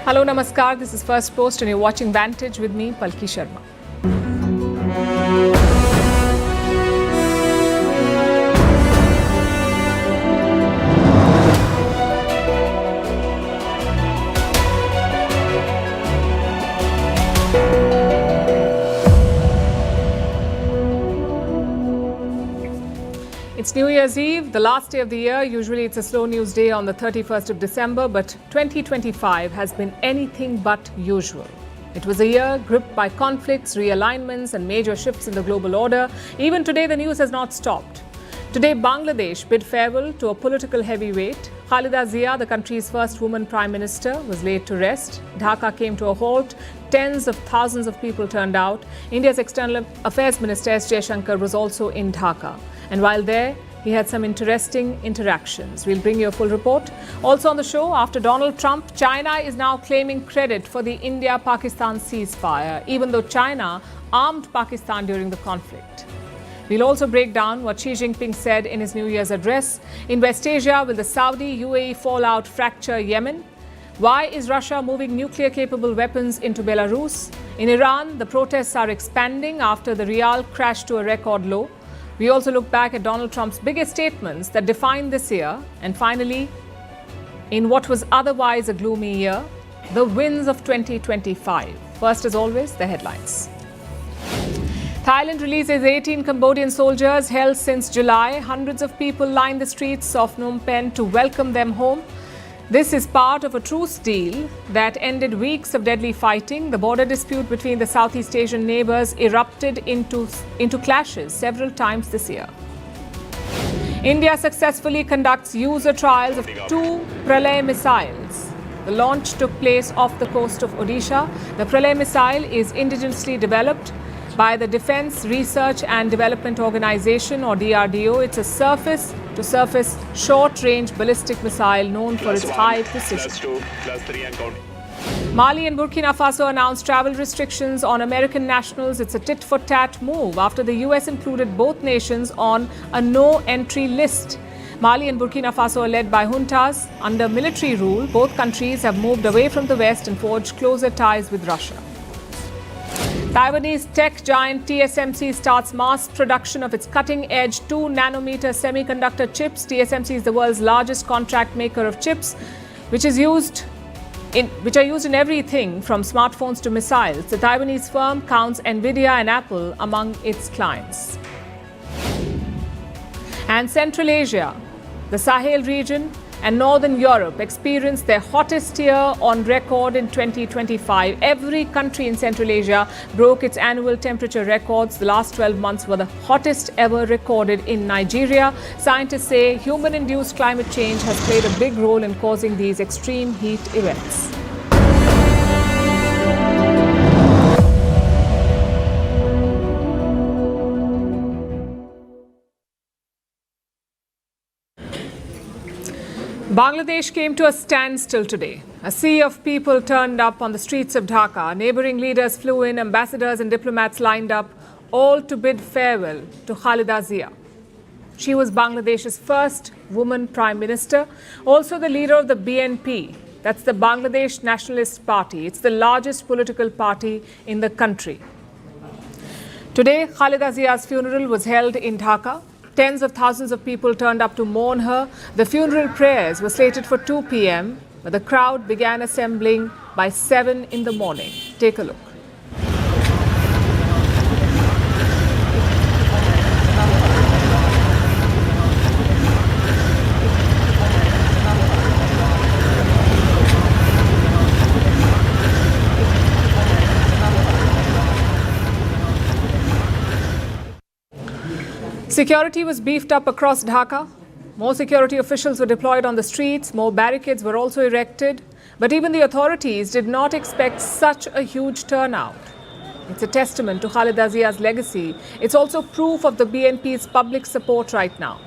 Hello, Namaskar. This is Firstpost and you're watching Vantage with me, Palki Sharma. It's New Year's Eve, the last day of the year. Usually it's a slow news day on the 31st of December, but 2025 has been anything but usual. It was a year gripped by conflicts, realignments and major shifts in the global order. Even today, the news has not stopped. Today, Bangladesh bid farewell to a political heavyweight. Khaleda Zia, the country's first woman prime minister, was laid to rest. Dhaka came to a halt. Tens of thousands of people turned out. India's External Affairs Minister Jaishankar was also in Dhaka. And while there, he had some interesting interactions. We'll bring you a full report. Also on the show, after Donald Trump, China is now claiming credit for the India-Pakistan ceasefire, even though China armed Pakistan during the conflict. We'll also break down what Xi Jinping said in his New Year's address. In West Asia, will the Saudi-UAE fallout fracture Yemen? Why is Russia moving nuclear-capable weapons into Belarus? In Iran, the protests are expanding after the rial crashed to a record low. We also look back at Donald Trump's biggest statements that defined this year. And finally, in what was otherwise a gloomy year, the wins of 2025. First, as always, the headlines. Thailand releases 18 Cambodian soldiers held since July. Hundreds of people lined the streets of Phnom Penh to welcome them home. This is part of a truce deal that ended weeks of deadly fighting. The border dispute between the Southeast Asian neighbors erupted into clashes several times this year. India successfully conducts user trials of 2 Pralay missiles. The launch took place off the coast of Odisha. The Pralay missile is indigenously developed by the Defence Research and Development Organization, or DRDO. It's a surface-to-surface short-range ballistic missile known for its high precision. Mali and Burkina Faso announced travel restrictions on American nationals. It's a tit-for-tat move after the US included both nations on a no-entry list. Mali and Burkina Faso are led by juntas. Under military rule, both countries have moved away from the West and forged closer ties with Russia. Taiwanese tech giant TSMC starts mass production of its cutting-edge 2-nanometer semiconductor chips. TSMC is the world's largest contract maker of chips, which are used in everything from smartphones to missiles. The Taiwanese firm counts Nvidia and Apple among its clients. And Central Asia, the Sahel region, and Northern Europe experienced their hottest year on record in 2025. Every country in Central Asia broke its annual temperature records. The last 12 months were the hottest ever recorded in Nigeria. Scientists say human-induced climate change has played a big role in causing these extreme heat events. Bangladesh came to a standstill today. A sea of people turned up on the streets of Dhaka. Neighboring leaders flew in, ambassadors and diplomats lined up, all to bid farewell to Khaleda Zia. She was Bangladesh's first woman prime minister, also the leader of the BNP. That's the Bangladesh Nationalist Party. It's the largest political party in the country. Today, Khaleda Zia's funeral was held in Dhaka. Tens of thousands of people turned up to mourn her. The funeral prayers were slated for 2 p.m., but the crowd began assembling by 7 in the morning. Take a look. Security was beefed up across Dhaka. More security officials were deployed on the streets. More barricades were also erected. But even the authorities did not expect such a huge turnout. It's a testament to Khaleda Zia's legacy. It's also proof of the BNP's public support right now.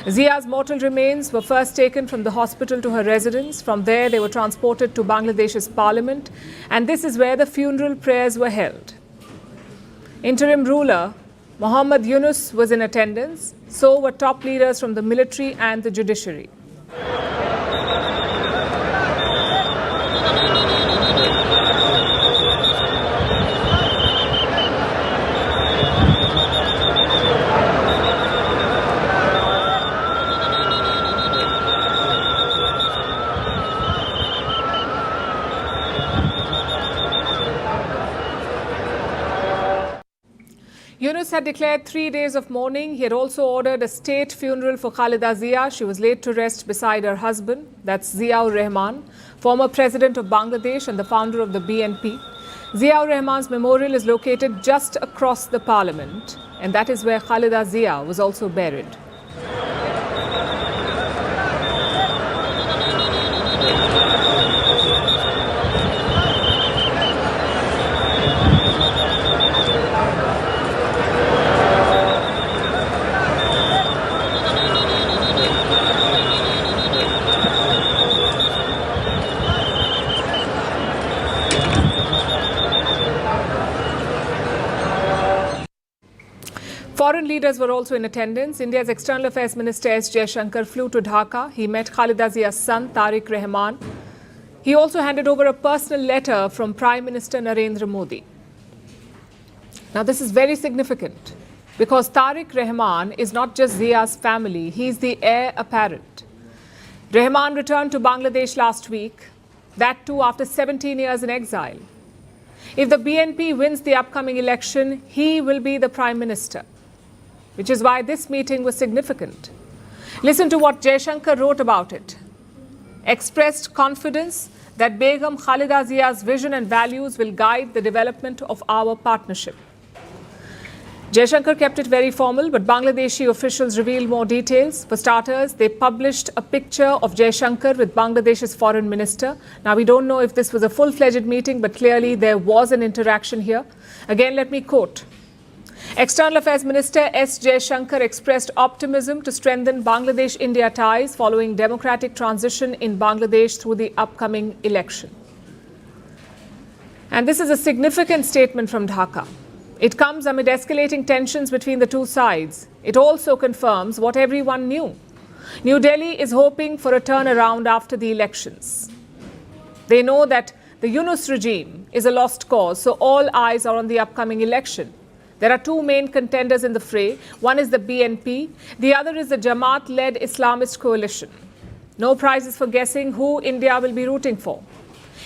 Zia's mortal remains were first taken from the hospital to her residence. From there, they were transported to Bangladesh's parliament. And this is where the funeral prayers were held. Interim ruler Muhammad Yunus was in attendance. So were top leaders from the military and the judiciary. had declared 3 days of mourning. He had also ordered a state funeral for Khaleda Zia. She was laid to rest beside her husband, that's Ziaur Rahman, former president of Bangladesh and the founder of the BNP. Ziaur Rahman's memorial is located just across the parliament, and that is where Khaleda Zia was also buried. Foreign leaders were also in attendance. India's External Affairs Minister Jaishankar flew to Dhaka. He met Khaleda Zia's son, Tarique Rahman. He also handed over a personal letter from Prime Minister Narendra Modi. Now, this is very significant because Tarique Rahman is not just Zia's family, he's the heir apparent. Rahman returned to Bangladesh last week, that too after 17 years in exile. If the BNP wins the upcoming election, he will be the Prime Minister, which is why this meeting was significant. Listen to what Jaishankar wrote about it. Expressed confidence that Begum Khaleda Zia's vision and values will guide the development of our partnership. Jaishankar kept it very formal, but Bangladeshi officials revealed more details. For starters, they published a picture of Jaishankar with Bangladesh's foreign minister. Now, we don't know if this was a full-fledged meeting, but clearly there was an interaction here. Again, let me quote. External Affairs Minister S. Jaishankar expressed optimism to strengthen Bangladesh-India ties following democratic transition in Bangladesh through the upcoming election. And this is a significant statement from Dhaka. It comes amid escalating tensions between the two sides. It also confirms what everyone knew. New Delhi is hoping for a turnaround after the elections. They know that the Yunus regime is a lost cause, so all eyes are on the upcoming election. There are two main contenders in the fray. One is the BNP, the other is the Jamaat-led Islamist coalition. No prizes for guessing who India will be rooting for.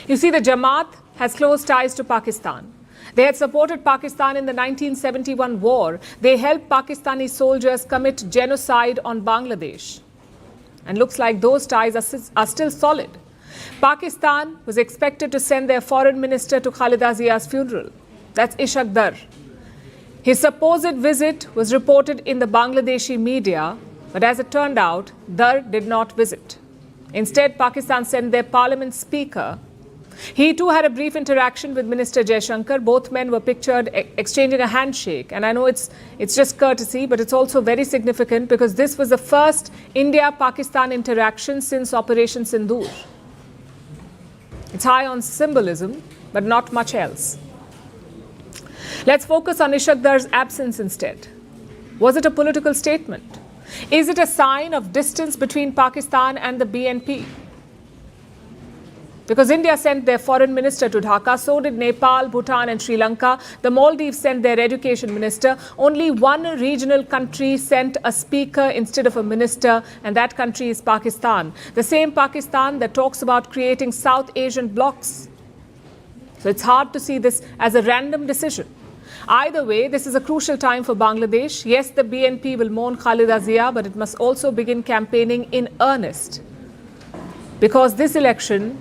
You see, the Jamaat has close ties to Pakistan. They had supported Pakistan in the 1971 war. They helped Pakistani soldiers commit genocide on Bangladesh. And looks like those ties are still solid. Pakistan was expected to send their foreign minister to Khaleda Zia's funeral. That's Ishaq Dar. His supposed visit was reported in the Bangladeshi media, but as it turned out, Dar did not visit. Instead, Pakistan sent their parliament speaker. He too had a brief interaction with Minister Jaishankar. Both men were pictured exchanging a handshake. And I know it's just courtesy, but it's also very significant because this was the first India-Pakistan interaction since Operation Sindoor. It's high on symbolism, but not much else. Let's focus on Ishaq Dar's absence instead. Was it a political statement? Is it a sign of distance between Pakistan and the BNP? Because India sent their foreign minister to Dhaka, so did Nepal, Bhutan and Sri Lanka. The Maldives sent their education minister. Only one regional country sent a speaker instead of a minister, and that country is Pakistan. The same Pakistan that talks about creating South Asian blocs. So it's hard to see this as a random decision. Either way, this is a crucial time for Bangladesh. Yes, the BNP will mourn Khaleda Zia, but it must also begin campaigning in earnest. Because this election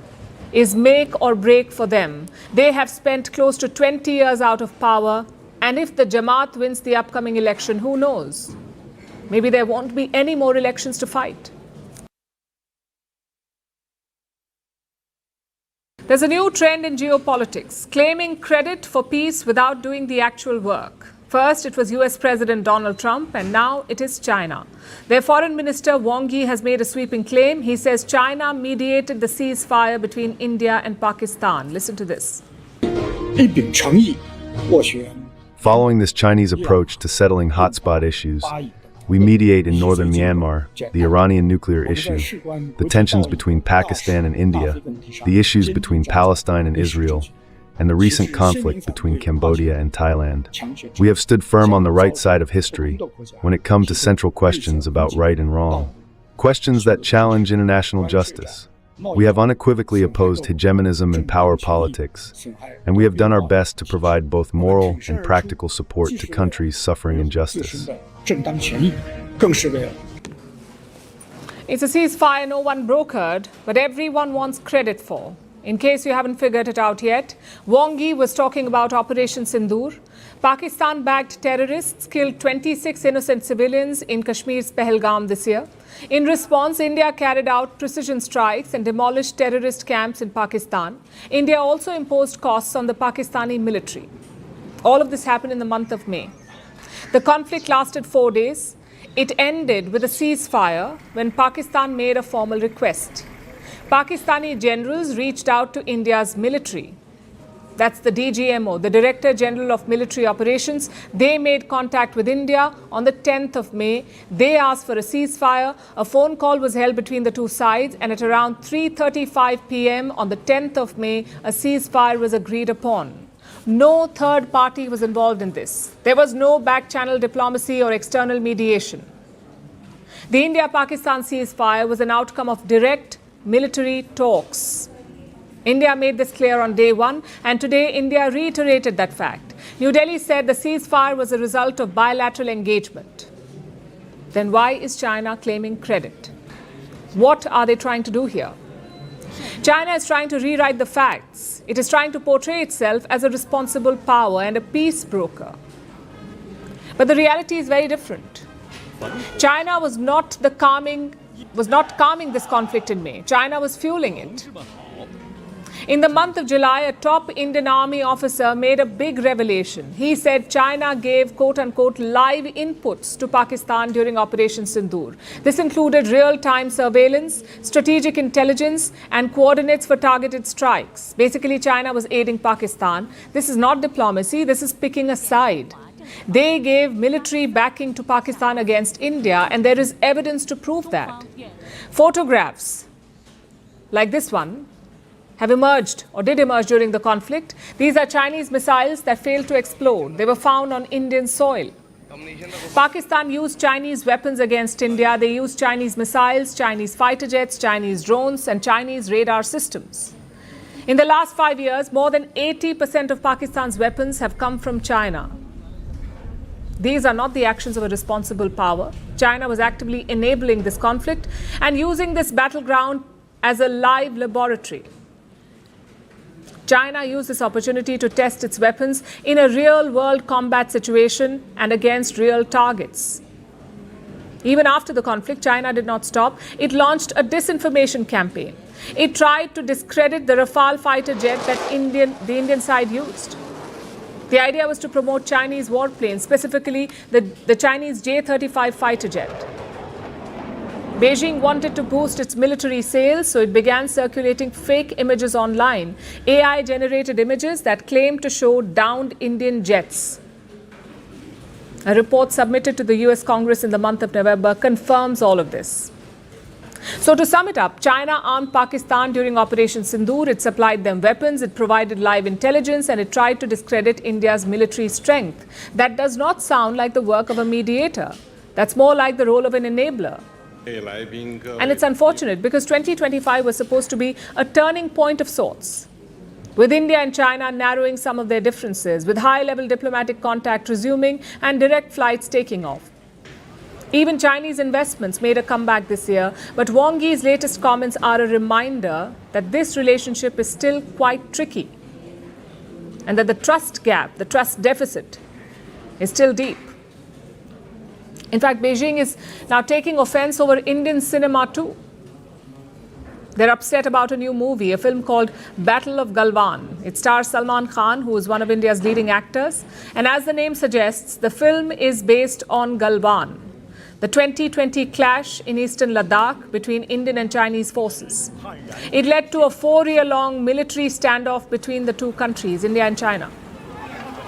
is make or break for them. They have spent close to 20 years out of power, and if the Jamaat wins the upcoming election, who knows? Maybe there won't be any more elections to fight. There's a new trend in geopolitics, claiming credit for peace without doing the actual work. First, it was US President Donald Trump, and now it is China. Their foreign minister Wang Yi has made a sweeping claim. He says China mediated the ceasefire between India and Pakistan. Listen to this. Following this Chinese approach to settling hotspot issues, we mediate in northern Myanmar, the Iranian nuclear issue, the tensions between Pakistan and India, the issues between Palestine and Israel, and the recent conflict between Cambodia and Thailand. We have stood firm on the right side of history when it comes to central questions about right and wrong, questions that challenge international justice. We have unequivocally opposed hegemonism and power politics, and we have done our best to provide both moral and practical support to countries suffering injustice. It's a ceasefire no one brokered, but everyone wants credit for. In case you haven't figured it out yet, Wang Yi was talking about Operation Sindoor. Pakistan-backed terrorists killed 26 innocent civilians in Kashmir's Pahalgam this year. In response, India carried out precision strikes and demolished terrorist camps in Pakistan. India also imposed costs on the Pakistani military. All of this happened in the month of May. The conflict lasted 4 days. It ended with a ceasefire when Pakistan made a formal request. Pakistani generals reached out to India's military. That's the DGMO, the Director General of Military Operations. They made contact with India on the 10th of May. They asked for a ceasefire. A phone call was held between the two sides, and at around 3:35 p.m. on the 10th of May, a ceasefire was agreed upon. No third party was involved in this. There was no back-channel diplomacy or external mediation. The India-Pakistan ceasefire was an outcome of direct military talks. India made this clear on day one, and today India reiterated that fact. New Delhi said the ceasefire was a result of bilateral engagement. Then why is China claiming credit? What are they trying to do here? China is trying to rewrite the facts. It is trying to portray itself as a responsible power and a peace broker. But the reality is very different. China was not calming this conflict in May. China was fueling it. In the month of July, a top Indian army officer made a big revelation. He said China gave quote-unquote live inputs to Pakistan during Operation Sindoor. This included real-time surveillance, strategic intelligence, and coordinates for targeted strikes. Basically, China was aiding Pakistan. This is not diplomacy. This is picking a side. They gave military backing to Pakistan against India, and there is evidence to prove that. Photographs like this one have emerged or did emerge during the conflict. These are Chinese missiles that failed to explode. They were found on Indian soil. Pakistan used Chinese weapons against India. They used Chinese missiles, Chinese fighter jets, Chinese drones, and Chinese radar systems. In the last 5 years, more than 80% of Pakistan's weapons have come from China. These are not the actions of a responsible power. China was actively enabling this conflict and using this battleground as a live laboratory. China used this opportunity to test its weapons in a real-world combat situation and against real targets. Even after the conflict, China did not stop. It launched a disinformation campaign. It tried to discredit the Rafale fighter jet that the Indian side used. The idea was to promote Chinese warplanes, specifically the Chinese J-35 fighter jet. Beijing wanted to boost its military sales, so it began circulating fake images online, AI-generated images that claimed to show downed Indian jets. A report submitted to the US Congress in the month of November confirms all of this. So to sum it up, China armed Pakistan during Operation Sindoor. It supplied them weapons, it provided live intelligence, and it tried to discredit India's military strength. That does not sound like the work of a mediator. That's more like the role of an enabler. And it's unfortunate because 2025 was supposed to be a turning point of sorts, with India and China narrowing some of their differences, with high-level diplomatic contact resuming and direct flights taking off. Even Chinese investments made a comeback this year, but Wang Yi's latest comments are a reminder that this relationship is still quite tricky and that the trust gap, the trust deficit, is still deep. In fact, Beijing is now taking offense over Indian cinema too. They're upset about a new movie, a film called Battle of Galwan. It stars Salman Khan, who is one of India's leading actors. And as the name suggests, the film is based on Galwan, the 2020 clash in eastern Ladakh between Indian and Chinese forces. It led to a 4-year-long military standoff between the two countries, India and China.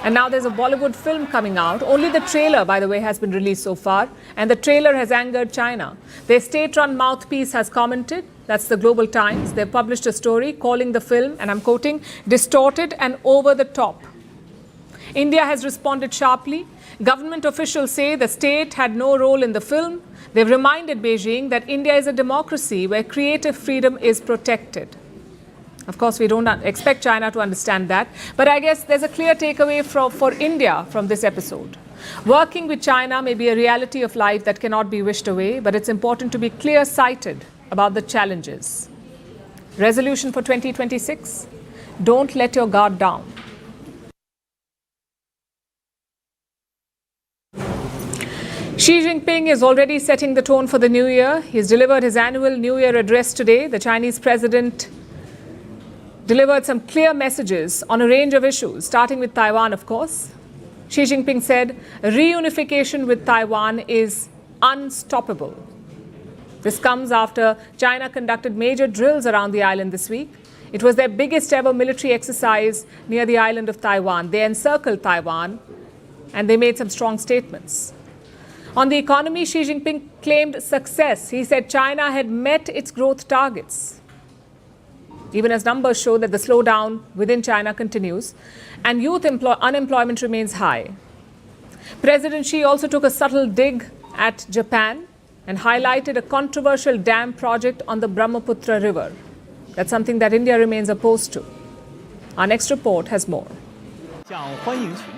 And now there's a Bollywood film coming out. Only the trailer, by the way, has been released so far. And the trailer has angered China. Their state-run mouthpiece has commented. That's the Global Times. They've published a story calling the film, and I'm quoting, distorted and over the top. India has responded sharply. Government officials say the state had no role in the film. They've reminded Beijing that India is a democracy where creative freedom is protected. Of course, we don't expect China to understand that, but I guess there's a clear takeaway for India from this episode. Working with China may be a reality of life that cannot be wished away, but it's important to be clear-sighted about the challenges. Resolution for 2026? Don't let your guard down. Xi Jinping is already setting the tone for the new year. He's delivered his annual New Year address today. The Chinese president delivered some clear messages on a range of issues, starting with Taiwan, of course. Xi Jinping said reunification with Taiwan is unstoppable. This comes after China conducted major drills around the island this week. It was their biggest ever military exercise near the island of Taiwan. They encircled Taiwan and they made some strong statements. On the economy, Xi Jinping claimed success. He said China had met its growth targets, even as numbers show that the slowdown within China continues and youth unemployment remains high. President Xi also took a subtle dig at Japan and highlighted a controversial dam project on the Brahmaputra River. That's something that India remains opposed to. Our next report has more.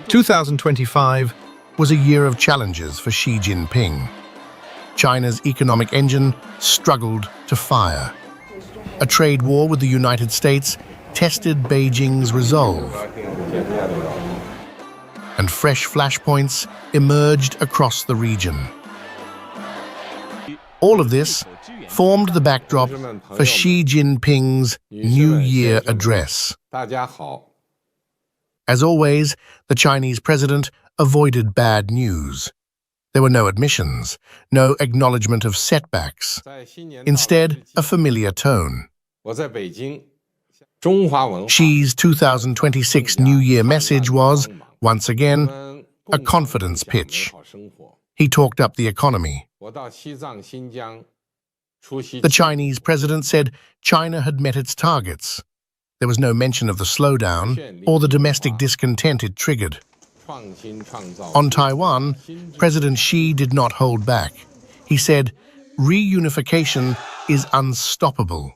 2025 was a year of challenges for Xi Jinping. China's economic engine struggled to fire. A trade war with the United States tested Beijing's resolve. And fresh flashpoints emerged across the region. All of this formed the backdrop for Xi Jinping's New Year address. As always, the Chinese president avoided bad news. There were no admissions, no acknowledgement of setbacks. Instead, a familiar tone. Xi's 2026 New Year message was, once again, a confidence pitch. He talked up the economy. The Chinese president said China had met its targets. There was no mention of the slowdown or the domestic discontent it triggered. On Taiwan, President Xi did not hold back. He said, reunification is unstoppable.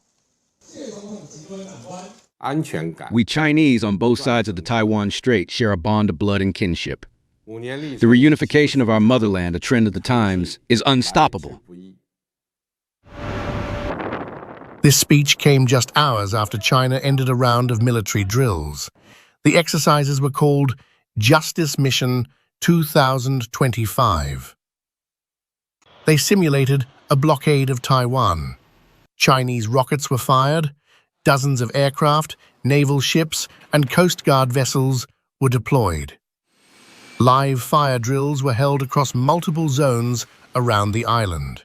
We Chinese on both sides of the Taiwan Strait share a bond of blood and kinship. The reunification of our motherland, a trend of the times, is unstoppable. This speech came just hours after China ended a round of military drills. The exercises were called Justice Mission 2025. They simulated a blockade of Taiwan. Chinese rockets were fired, dozens of aircraft, naval ships, and Coast Guard vessels were deployed. Live fire drills were held across multiple zones around the island.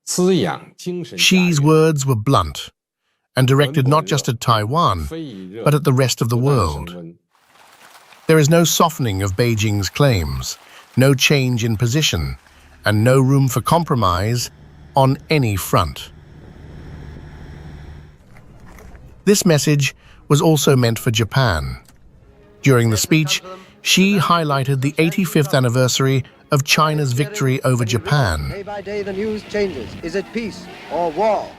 Xi's words were blunt and directed not just at Taiwan, but at the rest of the world. There is no softening of Beijing's claims, no change in position, and no room for compromise on any front. This message was also meant for Japan. During the speech, Xi highlighted the 85th anniversary of China's victory over Japan. Day by day the news changes. Is it peace or war?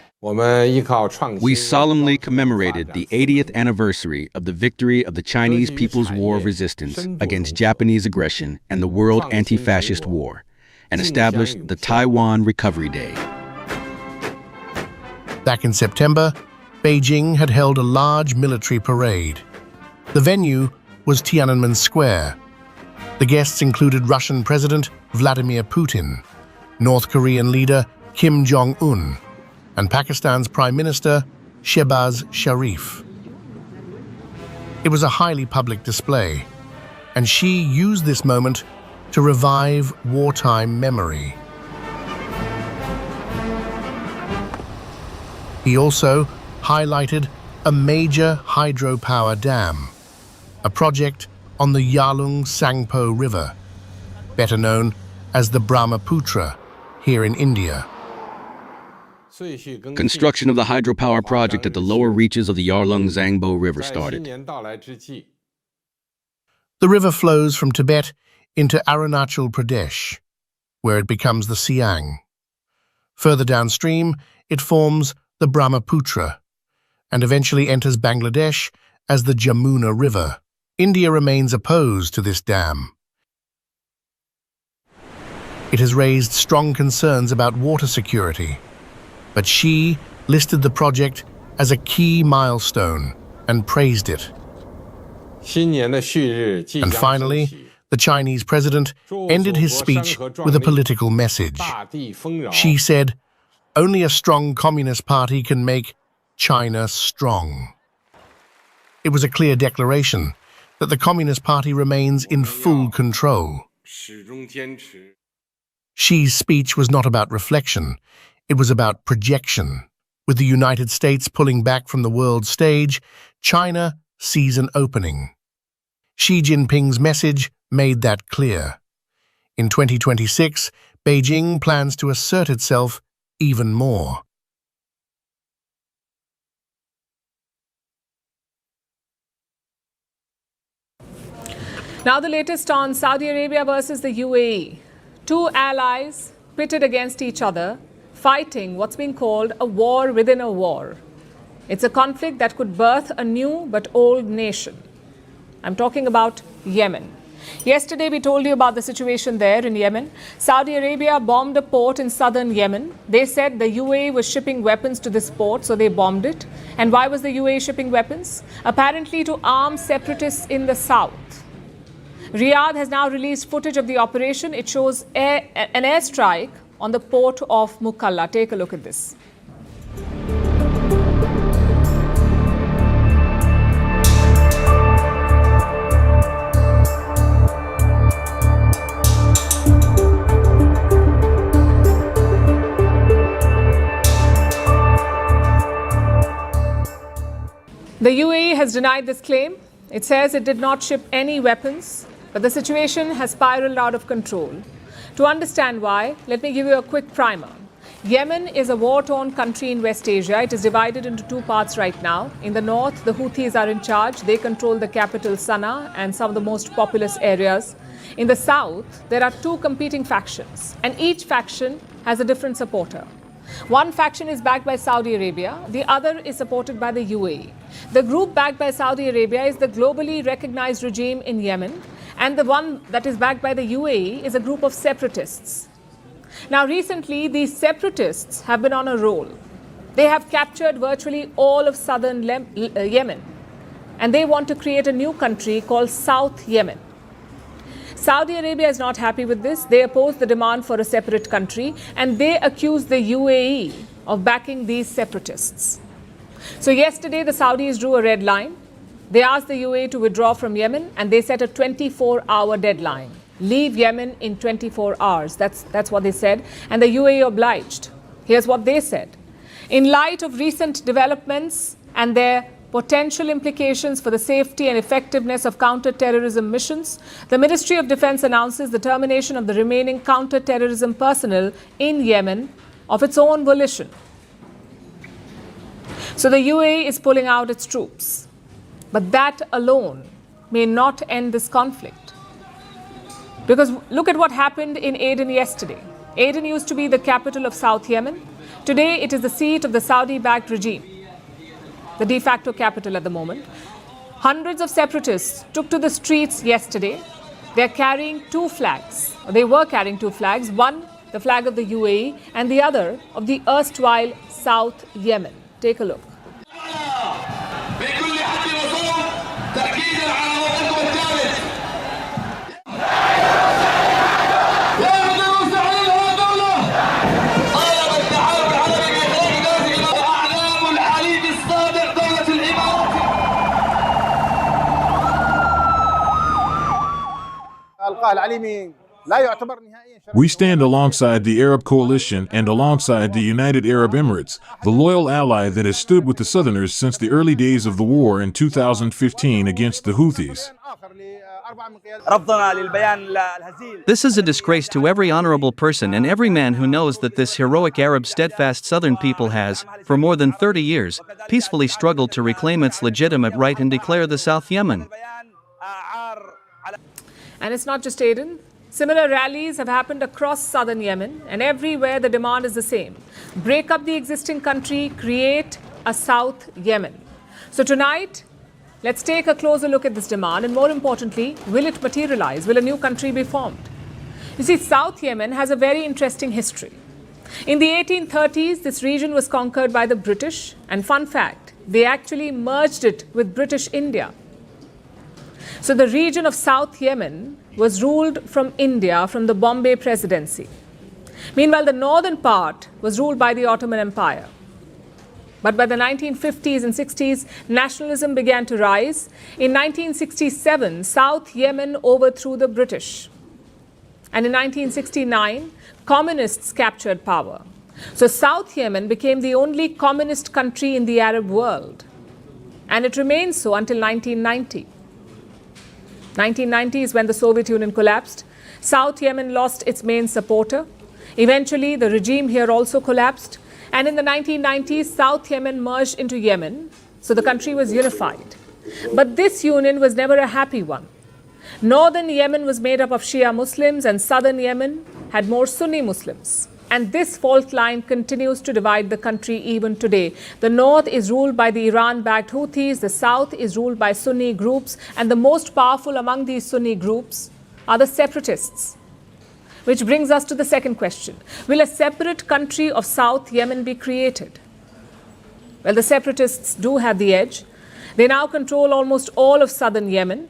We solemnly commemorated the 80th anniversary of the victory of the Chinese People's War of Resistance against Japanese aggression and the World Anti-Fascist War, and established the Taiwan Recovery Day. Back in September, Beijing had held a large military parade. The venue was Tiananmen Square. The guests included Russian President Vladimir Putin, North Korean leader Kim Jong-un, and Pakistan's Prime Minister Shehbaz Sharif. It was a highly public display, and Xi used this moment to revive wartime memory. He also highlighted a major hydropower dam, a project on the Yarlung Tsangpo River, better known as the Brahmaputra here in India. Construction of the hydropower project at the lower reaches of the Yarlung Tsangpo River started. The river flows from Tibet into Arunachal Pradesh, where it becomes the Siang. Further downstream, it forms the Brahmaputra and eventually enters Bangladesh as the Jamuna River. India remains opposed to this dam. It has raised strong concerns about water security, but Xi listed the project as a key milestone and praised it. And finally, the Chinese president ended his speech with a political message. Xi said, "Only a strong Communist Party can make China strong." It was a clear declaration that the Communist Party remains in full control. Xi's speech was not about reflection, it was about projection. With the United States pulling back from the world stage, China sees an opening. Xi Jinping's message made that clear. In 2026, Beijing plans to assert itself even more. Now the latest on Saudi Arabia versus the UAE. Two allies pitted against each other, fighting what's being called a war within a war. It's a conflict that could birth a new but old nation. I'm talking about Yemen. Yesterday we told you about the situation there in Yemen. Saudi Arabia bombed a port in southern Yemen. They said the UAE was shipping weapons to this port, so they bombed it. And why was the UAE shipping weapons? Apparently to arm separatists in the south. Riyadh has now released footage of the operation. It shows an airstrike on the port of Mukalla. Take a look at this. The UAE has denied this claim. It says it did not ship any weapons, but the situation has spiraled out of control. To understand why, let me give you a quick primer. Yemen is a war-torn country in West Asia. It is divided into two parts right now. In the north, the Houthis are in charge. They control the capital, Sana'a, and some of the most populous areas. In the south, there are two competing factions, and each faction has a different supporter. One faction is backed by Saudi Arabia, the other is supported by the UAE. The group backed by Saudi Arabia is the globally recognized regime in Yemen, and the one that is backed by the UAE is a group of separatists. Now recently, these separatists have been on a roll. They have captured virtually all of southern Yemen, and they want to create a new country called South Yemen. Saudi Arabia is not happy with this. They oppose the demand for a separate country, and they accuse the UAE of backing these separatists. So yesterday, the Saudis drew a red line. They asked the UAE to withdraw from Yemen, and they set a 24-hour deadline. Leave Yemen in 24 hours. That's what they said. And the UAE obliged. Here's what they said. In light of recent developments and their potential implications for the safety and effectiveness of counter-terrorism missions, the Ministry of Defense announces the termination of the remaining counter-terrorism personnel in Yemen of its own volition. So the UAE is pulling out its troops. But that alone may not end this conflict. Because look at what happened in Aden yesterday. Aden used to be the capital of South Yemen. Today it is the seat of the Saudi-backed regime, the de facto capital at the moment. Hundreds of separatists took to the streets yesterday. They're carrying two flags, or they were carrying two flags, one the flag of the UAE and the other of the erstwhile South Yemen. Take a look. We stand alongside the Arab coalition and alongside the United Arab Emirates, the loyal ally that has stood with the Southerners since the early days of the war in 2015 against the Houthis. This is a disgrace to every honorable person and every man who knows that this heroic Arab steadfast Southern people has, for more than 30 years, peacefully struggled to reclaim its legitimate right and declare the South Yemen. And it's not just Aden. Similar rallies have happened across southern Yemen, and everywhere the demand is the same. Break up the existing country, create a South Yemen. So tonight, let's take a closer look at this demand, and more importantly, will it materialize? Will a new country be formed? You see, South Yemen has a very interesting history. In the 1830s, this region was conquered by the British, and fun fact, they actually merged it with British India. So the region of South Yemen was ruled from India, from the Bombay Presidency. Meanwhile, the northern part was ruled by the Ottoman Empire. But by the 1950s and 60s, nationalism began to rise. In 1967, South Yemen overthrew the British. And in 1969, communists captured power. So South Yemen became the only communist country in the Arab world. And it remained so until 1990. 1990 is when the Soviet Union collapsed. South Yemen lost its main supporter. Eventually, the regime here also collapsed. And in the 1990s, South Yemen merged into Yemen. So the country was unified. But this union was never a happy one. Northern Yemen was made up of Shia Muslims, and southern Yemen had more Sunni Muslims. And this fault line continues to divide the country even today. The north is ruled by the Iran-backed Houthis, the south is ruled by Sunni groups, and the most powerful among these Sunni groups are the separatists. Which brings us to the second question. Will a separate country of South Yemen be created? Well, the separatists do have the edge. They now control almost all of southern Yemen.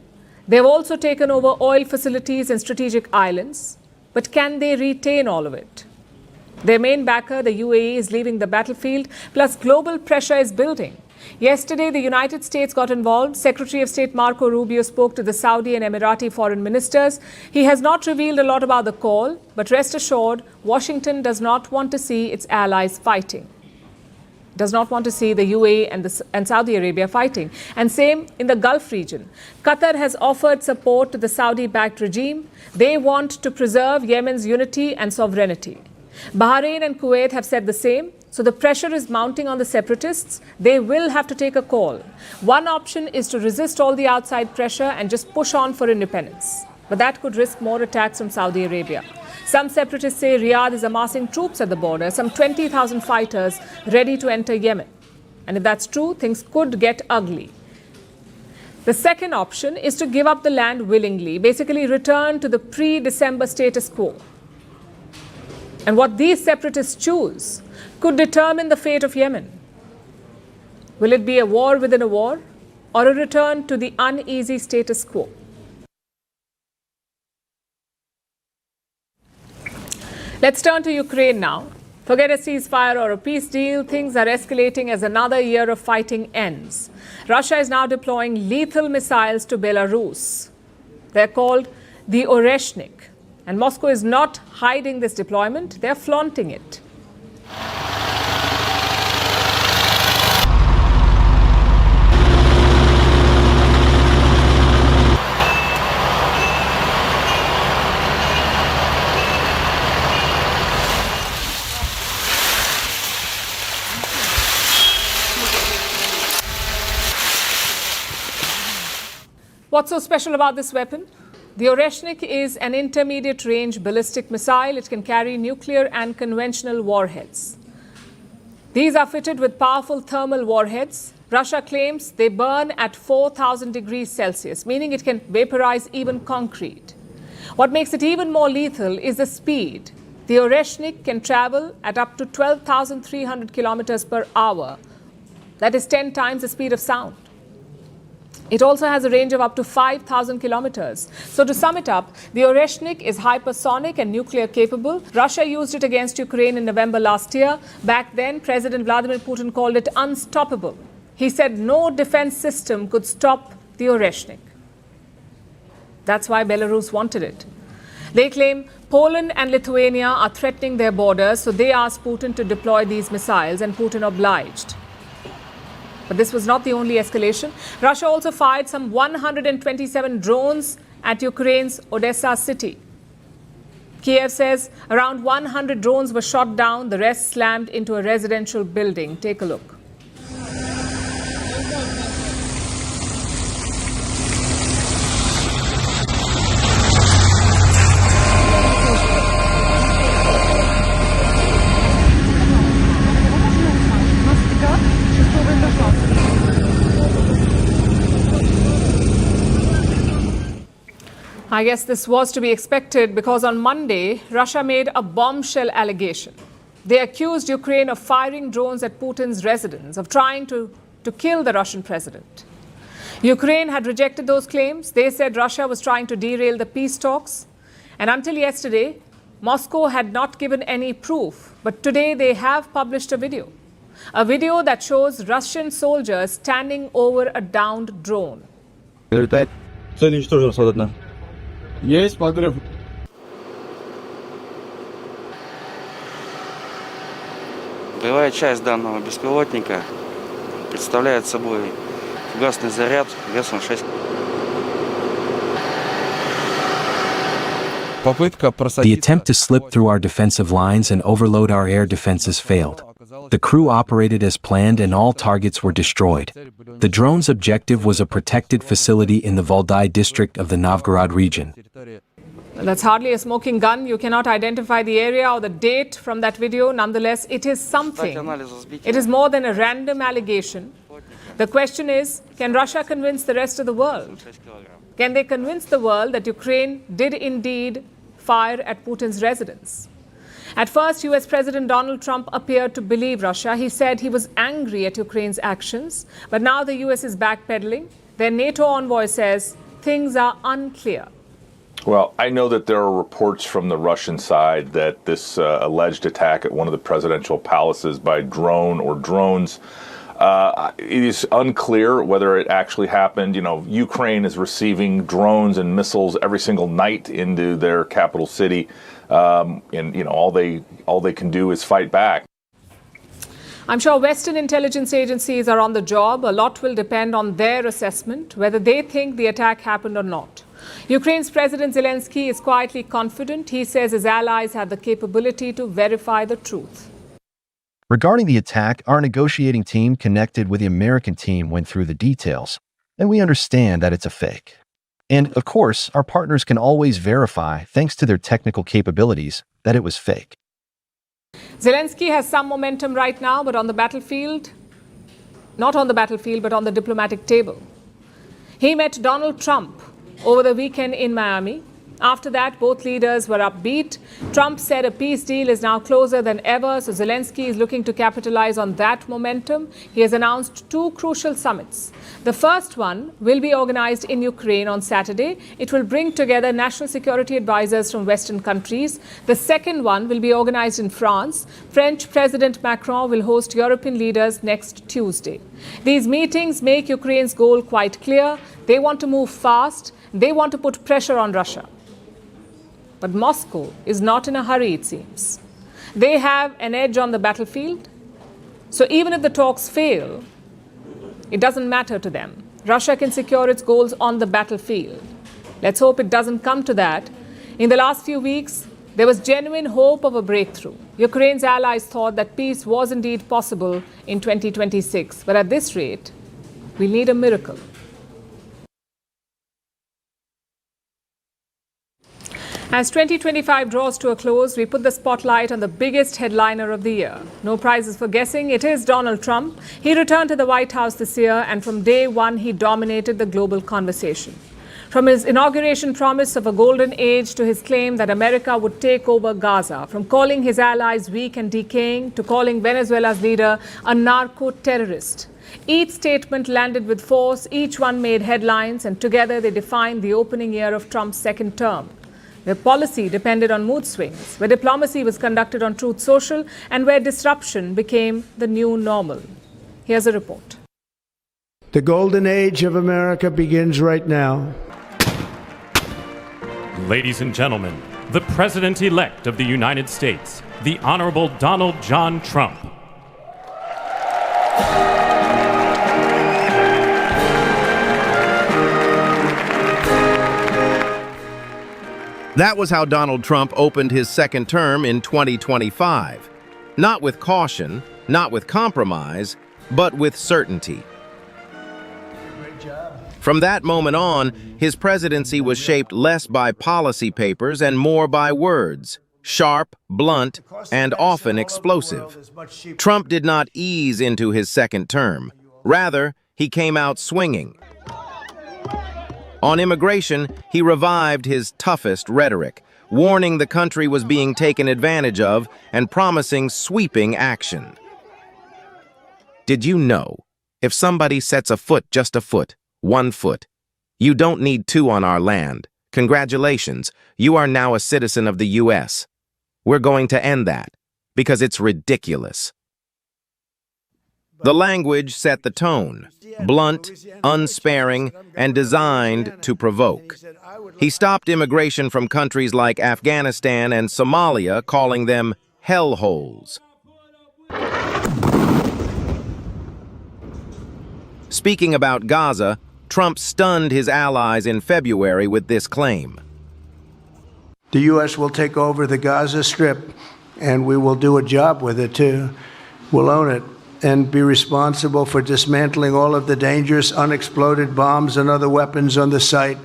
They've also taken over oil facilities and strategic islands. But can they retain all of it? Their main backer, the UAE, is leaving the battlefield, plus global pressure is building. Yesterday, the United States got involved. Secretary of State Marco Rubio spoke to the Saudi and Emirati foreign ministers. He has not revealed a lot about the call, but rest assured, Washington does not want to see its allies fighting. Does not want to see the UAE and Saudi Arabia fighting. And same in the Gulf region. Qatar has offered support to the Saudi-backed regime. They want to preserve Yemen's unity and sovereignty. Bahrain and Kuwait have said the same. So the pressure is mounting on the separatists. They will have to take a call. One option is to resist all the outside pressure and just push on for independence. But that could risk more attacks from Saudi Arabia. Some separatists say Riyadh is amassing troops at the border, some 20,000 fighters ready to enter Yemen. And if that's true, things could get ugly. The second option is to give up the land willingly, basically return to the pre-December status quo. And what these separatists choose could determine the fate of Yemen. Will it be a war within a war, or a return to the uneasy status quo? Let's turn to Ukraine now. Forget a ceasefire or a peace deal. Things are escalating as another year of fighting ends. Russia is now deploying lethal missiles to Belarus. They're called the Oreshnik. And Moscow is not hiding this deployment, they're flaunting it. What's so special about this weapon? The Oreshnik is an intermediate-range ballistic missile. It can carry nuclear and conventional warheads. These are fitted with powerful thermal warheads. Russia claims they burn at 4,000 degrees Celsius, meaning it can vaporize even concrete. What makes it even more lethal is the speed. The Oreshnik can travel at up to 12,300 kilometers per hour. That is 10 times the speed of sound. It also has a range of up to 5,000 kilometers. So to sum it up, the Oreshnik is hypersonic and nuclear capable. Russia used it against Ukraine in November last year. Back then, President Vladimir Putin called it unstoppable. He said no defense system could stop the Oreshnik. That's why Belarus wanted it. They claim Poland and Lithuania are threatening their borders, so they asked Putin to deploy these missiles, and Putin obliged. But this was not the only escalation. Russia also fired some 127 drones at Ukraine's Odessa city. Kiev says around 100 drones were shot down. The rest slammed into a residential building. Take a look. I guess this was to be expected because on Monday, Russia made a bombshell allegation. They accused Ukraine of firing drones at Putin's residence, of trying to kill the Russian president. Ukraine had rejected those claims. They said Russia was trying to derail the peace talks. And until yesterday, Moscow had not given any proof. But today they have published a video that shows Russian soldiers standing over a downed drone. Есть подрыв. Боевая часть данного беспилотника представляет собой фугасный заряд весом 6. The attempt to slip through our defensive lines and overload our air defenses failed. The crew operated as planned and all targets were destroyed. The drone's objective was a protected facility in the Valdai district of the Novgorod region. That's hardly a smoking gun. You cannot identify the area or the date from that video. Nonetheless, it is something. It is more than a random allegation. The question is, can Russia convince the rest of the world? Can they convince the world that Ukraine did indeed fire at Putin's residence? At first, US President Donald Trump appeared to believe Russia. He said he was angry at Ukraine's actions. But now the US is backpedaling. Their NATO envoy says things are unclear. Well, I know that there are reports from the Russian side that this alleged attack at one of the presidential palaces by drone or drones, it is unclear whether it actually happened. You know, Ukraine is receiving drones and missiles every single night into their capital city, and you know all they can do is fight back. I'm sure Western intelligence agencies are on the job. A lot will depend on their assessment, whether they think the attack happened or not. Ukraine's President Zelensky is quietly confident. He says his allies have the capability to verify the truth. Regarding the attack, our negotiating team connected with the American team went through the details, and we understand that it's a fake. And, of course, our partners can always verify, thanks to their technical capabilities, that it was fake. Zelensky has some momentum right now, but on the battlefield, not on the battlefield, but on the diplomatic table. He met Donald Trump over the weekend in Miami. After that, both leaders were upbeat. Trump said a peace deal is now closer than ever, so Zelensky is looking to capitalize on that momentum. He has announced two crucial summits. The first one will be organized in Ukraine on Saturday. It will bring together national security advisors from Western countries. The second one will be organized in France. French President Macron will host European leaders next Tuesday. These meetings make Ukraine's goal quite clear. They want to move fast. They want to put pressure on Russia. But Moscow is not in a hurry, it seems. They have an edge on the battlefield. So even if the talks fail, it doesn't matter to them. Russia can secure its goals on the battlefield. Let's hope it doesn't come to that. In the last few weeks, there was genuine hope of a breakthrough. Ukraine's allies thought that peace was indeed possible in 2026. But at this rate, we need a miracle. As 2025 draws to a close, we put the spotlight on the biggest headliner of the year. No prizes for guessing. It is Donald Trump. He returned to the White House this year, and from day one, he dominated the global conversation. From his inauguration promise of a golden age to his claim that America would take over Gaza, from calling his allies weak and decaying to calling Venezuela's leader a narco-terrorist. Each statement landed with force, each one made headlines, and together they defined the opening year of Trump's second term, where policy depended on mood swings, where diplomacy was conducted on Truth Social, and where disruption became the new normal. Here's a report. The golden age of America begins right now. Ladies and gentlemen, the President-elect of the United States, the Honorable Donald John Trump. That was how Donald Trump opened his second term in 2025. Not with caution, not with compromise, but with certainty. From that moment on, his presidency was shaped less by policy papers and more by words, sharp, blunt, and often explosive. Trump did not ease into his second term. Rather, he came out swinging. On immigration, he revived his toughest rhetoric, warning the country was being taken advantage of and promising sweeping action. Did you know, if somebody sets a foot, just a foot, 1 foot, you don't need 2 on our land. Congratulations, you are now a citizen of the U.S. We're going to end that, because it's ridiculous. The language set the tone, blunt, unsparing, and designed to provoke. He stopped immigration from countries like Afghanistan and Somalia, calling them hellholes. Speaking about Gaza, Trump stunned his allies in February with this claim. The U.S. will take over the Gaza Strip, and we will do a job with it, too. We'll own it and be responsible for dismantling all of the dangerous unexploded bombs and other weapons on the site.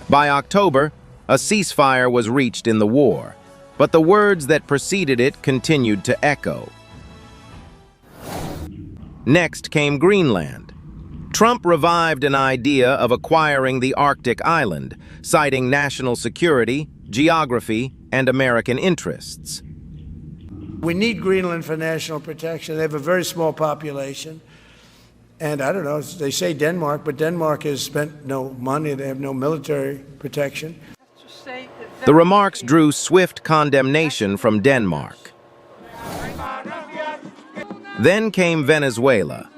By October, a ceasefire was reached in the war, but the words that preceded it continued to echo. Next came Greenland. Trump revived an idea of acquiring the Arctic island, citing national security, geography, and American interests. We need Greenland for national protection. They have a very small population. And I don't know, they say Denmark, but Denmark has spent no money. They have no military protection. The remarks drew swift condemnation from Denmark. Then came Venezuela.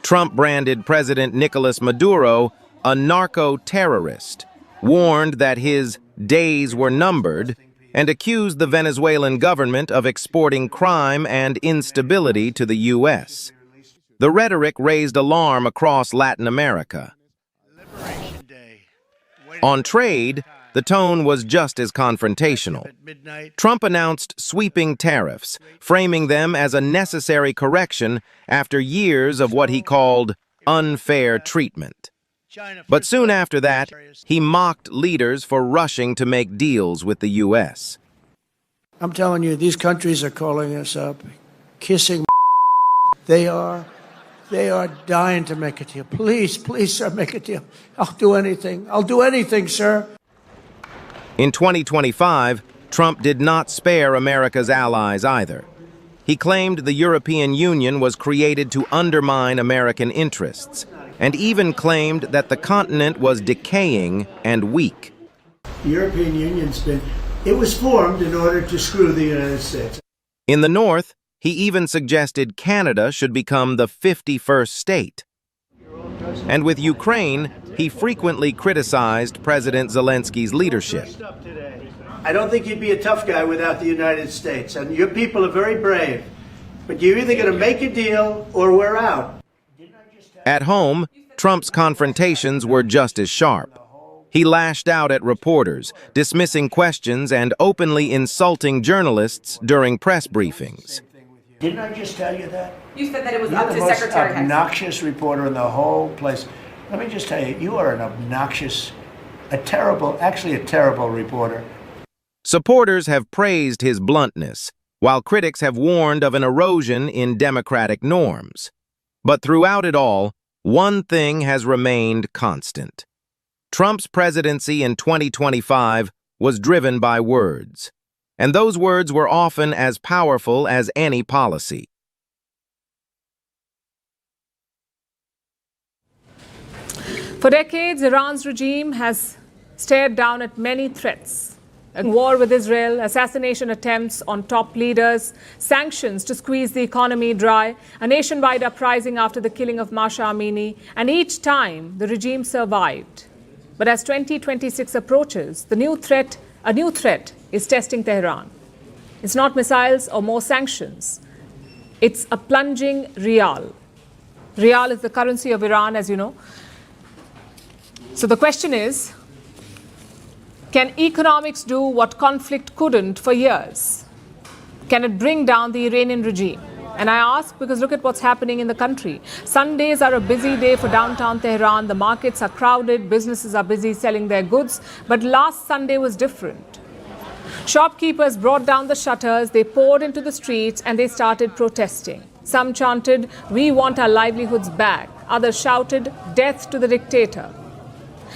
Trump branded President Nicolas Maduro a narco-terrorist, warned that his days were numbered, and accused the Venezuelan government of exporting crime and instability to the U.S. The rhetoric raised alarm across Latin America. On trade, the tone was just as confrontational. Trump announced sweeping tariffs, framing them as a necessary correction after years of what he called unfair treatment. But soon after that, he mocked leaders for rushing to make deals with the U.S. I'm telling you, these countries are calling us up, kissing. They are dying to make a deal. Please, please, sir, make a deal. I'll do anything. I'll do anything, sir. In 2025, Trump did not spare America's allies either. He claimed the European Union was created to undermine American interests, and even claimed that the continent was decaying and weak. The European Union's it was formed in order to screw the United States. In the North, he even suggested Canada should become the 51st state. And with Ukraine, he frequently criticized President Zelensky's leadership. I don't think you'd be a tough guy without the United States, and your people are very brave. But you're either going to make a deal or we're out. At home, Trump's confrontations were just as sharp. He lashed out at reporters, dismissing questions and openly insulting journalists during press briefings. Didn't I just tell you that? You said that it was You're up the to most Secretary obnoxious reporter in the whole place. Let me just tell you, you are an obnoxious, actually a terrible reporter. Supporters have praised his bluntness, while critics have warned of an erosion in democratic norms. But throughout it all, one thing has remained constant. Trump's presidency in 2025 was driven by words, and those words were often as powerful as any policy. For decades, Iran's regime has stared down at many threats. A war with Israel, assassination attempts on top leaders, sanctions to squeeze the economy dry, a nationwide uprising after the killing of Masha Amini, and each time the regime survived. But as 2026 approaches, a new threat is testing Tehran. It's not missiles or more sanctions. It's a plunging rial. Rial is the currency of Iran, as you know. So the question is, can economics do what conflict couldn't for years? Can it bring down the Iranian regime? And I ask because look at what's happening in the country. Sundays are a busy day for downtown Tehran. The markets are crowded, businesses are busy selling their goods. But last Sunday was different. Shopkeepers brought down the shutters, they poured into the streets and they started protesting. Some chanted, "We want our livelihoods back." Others shouted, "Death to the dictator."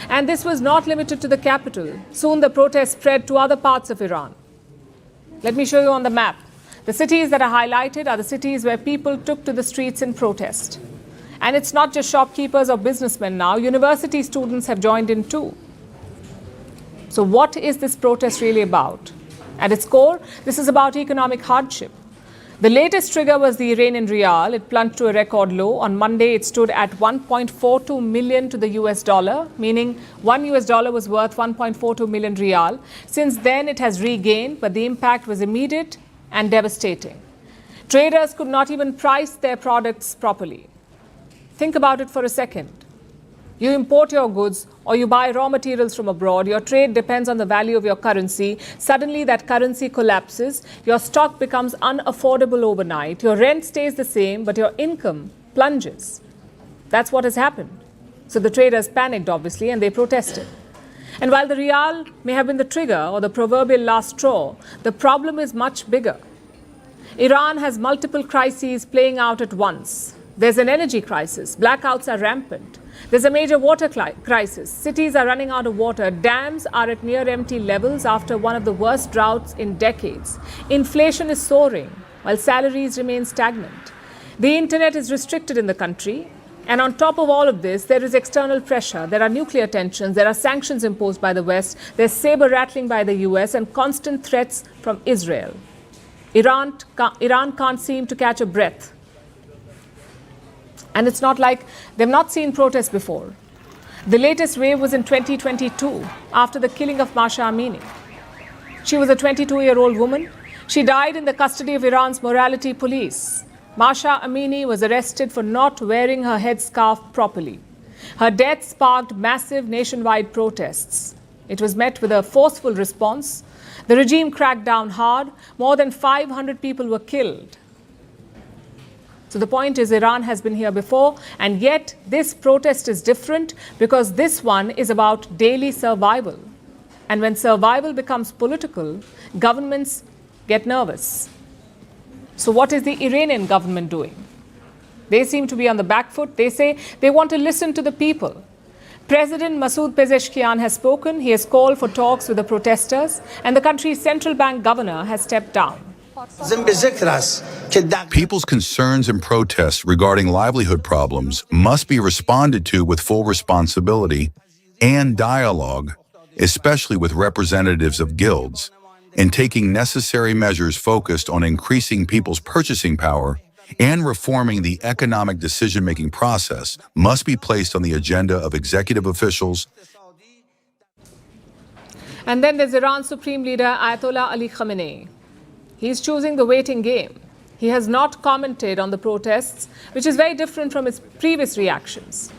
And this was not limited to the capital. Soon the protests spread to other parts of Iran. Let me show you on the map. The cities that are highlighted are the cities where people took to the streets in protest. And it's not just shopkeepers or businessmen now. University students have joined in too. So what is this protest really about? At its core, this is about economic hardship. The latest trigger was the Iranian rial. It plunged to a record low. On Monday, it stood at 1.42 million to the US dollar, meaning $1 was worth 1.42 million rial. Since then, it has regained, but the impact was immediate and devastating. Traders could not even price their products properly. Think about it for a second. You import your goods or you buy raw materials from abroad. Your trade depends on the value of your currency. Suddenly that currency collapses. Your stock becomes unaffordable overnight. Your rent stays the same, but your income plunges. That's what has happened. So the traders panicked, obviously, and they protested. And while the rial may have been the trigger or the proverbial last straw, the problem is much bigger. Iran has multiple crises playing out at once. There's an energy crisis. Blackouts are rampant. There's a major water crisis. Cities are running out of water. Dams are at near empty levels after one of the worst droughts in decades. Inflation is soaring while salaries remain stagnant. The internet is restricted in the country. And on top of all of this, there is external pressure. There are nuclear tensions. There are sanctions imposed by the West. There's saber rattling by the US and constant threats from Israel. Iran can't seem to catch a breath. And it's not like they've not seen protests before. The latest wave was in 2022, after the killing of Mahsa Amini. She was a 22-year-old woman. She died in the custody of Iran's morality police. Mahsa Amini was arrested for not wearing her headscarf properly. Her death sparked massive nationwide protests. It was met with a forceful response. The regime cracked down hard. More than 500 people were killed. So the point is, Iran has been here before, and yet this protest is different because this one is about daily survival. And when survival becomes political, governments get nervous. So what is the Iranian government doing? They seem to be on the back foot. They say they want to listen to the people. President Masoud Pezeshkian has spoken. He has called for talks with the protesters, and the country's central bank governor has stepped down. People's concerns and protests regarding livelihood problems must be responded to with full responsibility and dialogue, especially with representatives of guilds, and taking necessary measures focused on increasing people's purchasing power and reforming the economic decision-making process must be placed on the agenda of executive officials. And then there's Iran's Supreme Leader Ayatollah Ali Khamenei. He's choosing the waiting game. He has not commented on the protests, which is very different from his previous reactions.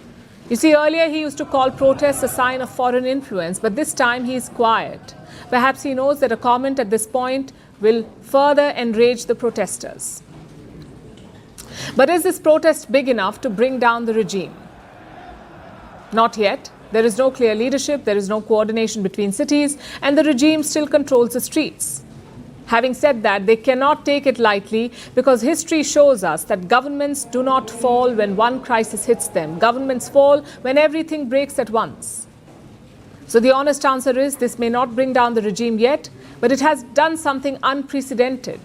You see, earlier he used to call protests a sign of foreign influence, but this time he is quiet. Perhaps he knows that a comment at this point will further enrage the protesters. But is this protest big enough to bring down the regime? Not yet. There is no clear leadership, there is no coordination between cities, and the regime still controls the streets. Having said that, they cannot take it lightly because history shows us that governments do not fall when one crisis hits them. Governments fall when everything breaks at once. So the honest answer is this may not bring down the regime yet, but it has done something unprecedented.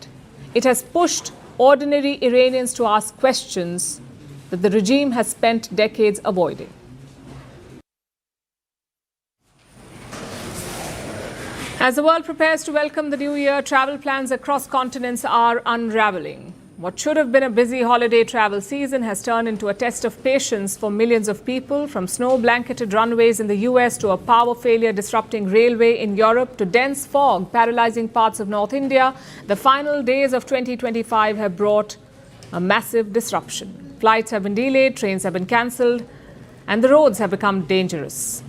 It has pushed ordinary Iranians to ask questions that the regime has spent decades avoiding. As the world prepares to welcome the new year, travel plans across continents are unraveling. What should have been a busy holiday travel season has turned into a test of patience for millions of people, from snow-blanketed runways in the US to a power failure disrupting railway in Europe to dense fog paralyzing parts of North India. The final days of 2025 have brought a massive disruption. Flights have been delayed, trains have been cancelled, and the roads have become dangerous.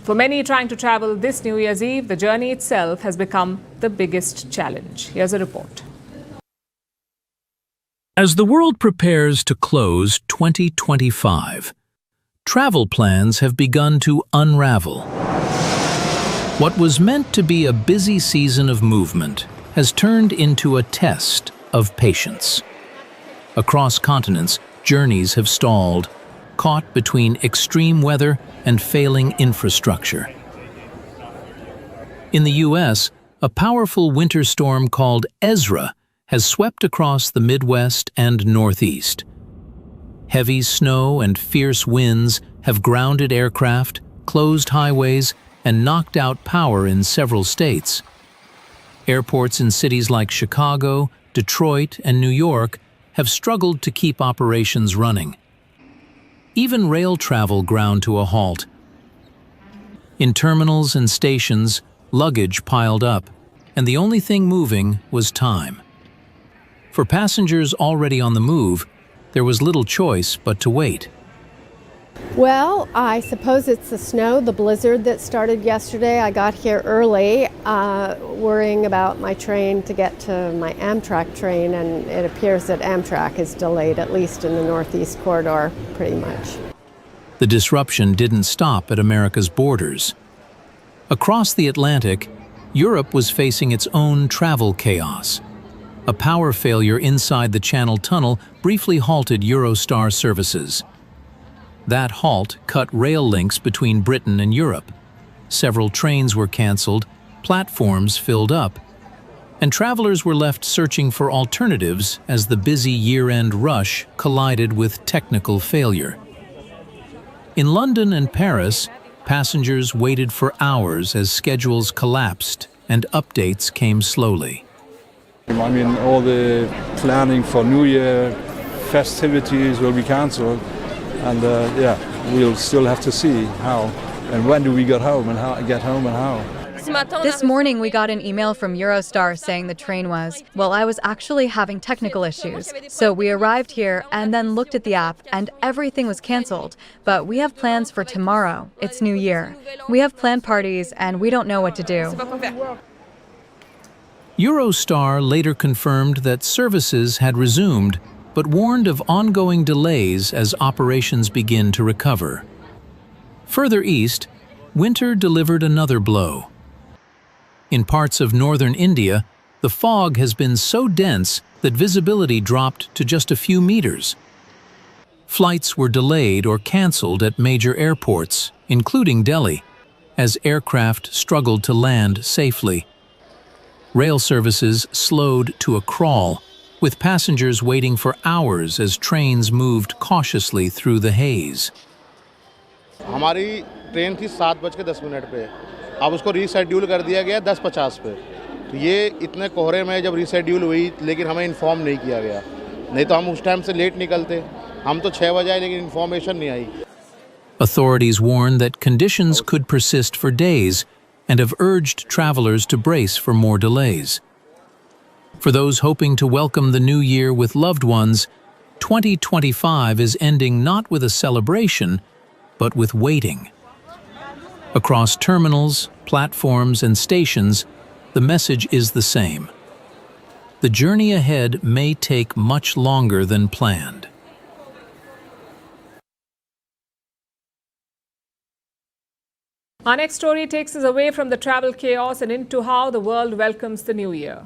For many trying to travel this New Year's Eve, the journey itself has become the biggest challenge. Here's a report. As the world prepares to close 2025, travel plans have begun to unravel. What was meant to be a busy season of movement has turned into a test of patience. Across continents, journeys have stalled, caught between extreme weather and failing infrastructure. In the U.S., a powerful winter storm called Ezra has swept across the Midwest and Northeast. Heavy snow and fierce winds have grounded aircraft, closed highways, and knocked out power in several states. Airports in cities like Chicago, Detroit, and New York have struggled to keep operations running. Even rail travel ground to a halt. In terminals and stations, luggage piled up, and the only thing moving was time. For passengers already on the move, there was little choice but to wait. Well, I suppose it's the snow, the blizzard that started yesterday. I got here early, worrying about my train to get to my Amtrak train, and it appears that Amtrak is delayed, at least in the Northeast corridor, pretty much. The disruption didn't stop at America's borders. Across the Atlantic, Europe was facing its own travel chaos. A power failure inside the Channel Tunnel briefly halted Eurostar services. That halt cut rail links between Britain and Europe. Several trains were cancelled, platforms filled up, and travelers were left searching for alternatives as the busy year-end rush collided with technical failure. In London and Paris, passengers waited for hours as schedules collapsed and updates came slowly. I mean, all the planning for New Year festivities will be cancelled, and we'll still have to see how and when do we get home and how. This morning we got an email from Eurostar saying the train was, well, I was actually having technical issues. So we arrived here and then looked at the app and everything was cancelled. But we have plans for tomorrow. It's New Year. We have planned parties and we don't know what to do. Eurostar later confirmed that services had resumed, but warned of ongoing delays as operations begin to recover. Further east, winter delivered another blow. In parts of northern India, the fog has been so dense that visibility dropped to just a few meters. Flights were delayed or cancelled at major airports, including Delhi, as aircraft struggled to land safely. Rail services slowed to a crawl, with passengers waiting for hours as trains moved cautiously through the haze. हमारी train थी 7:10 पे, अब उसको reschedule कर दिया गया 10:50 पे। तो ये इतने कोहरे में जब रीशेड्यूल हुई, लेकिन हमें इन्फॉर्म नहीं किया गया, नहीं तो हम उस टाइम से लेट निकलते। हम तो 6 बजे आए लेकिन इन्फॉर्मेशन नहीं आई। Authorities warn that conditions could persist for days and have urged travelers to brace for more delays. For those hoping to welcome the new year with loved ones, 2025 is ending not with a celebration, but with waiting. Across terminals, platforms, and stations, the message is the same. The journey ahead may take much longer than planned. Our next story takes us away from the travel chaos and into how the world welcomes the new year.